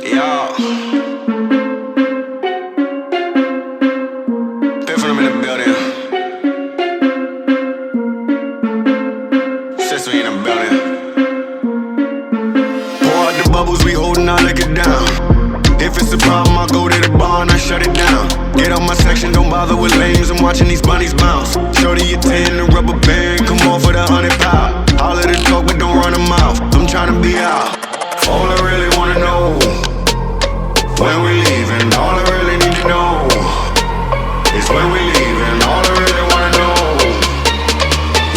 Yeah. Been from in the building. Since we in the building. Pour out the bubbles, we holding our liquor down. If it's a problem, I go to the bar and I shut it down. Get out my section, don't bother with lames. I'm watching these bunnies bounce. Shorty a 10, the rubber band, come on for the 100 pound. All of the talk, but don't run them mouth. I'm trying to be out. All I really wanna know, when we leaving. All I really need to know is when we leaving. All I really wanna know,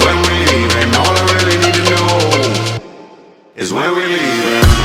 when we leaving. All I really need to know is when we leaving.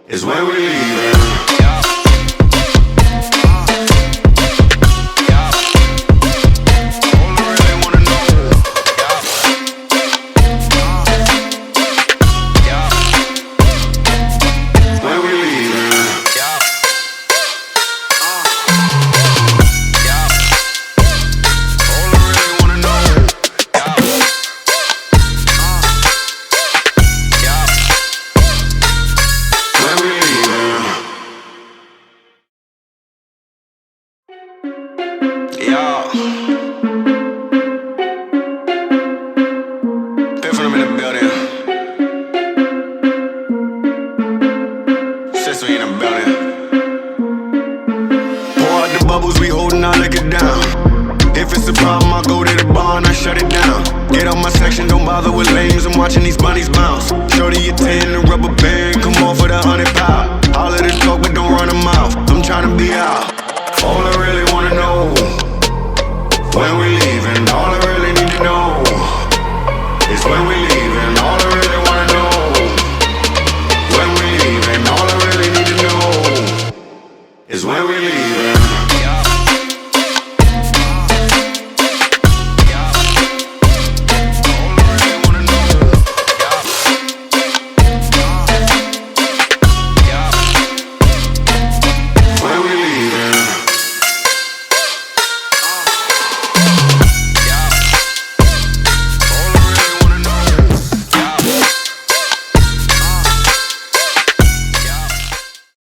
Is when we leaving. I lick it down. If it's a problem, I go to the bar and I shut it down. Get out my section, don't bother with lames. I'm watching these bunnies bounce. Shorty a 10, a rubber band, come off with 100 pound. All of the talk, but don't run a mouth.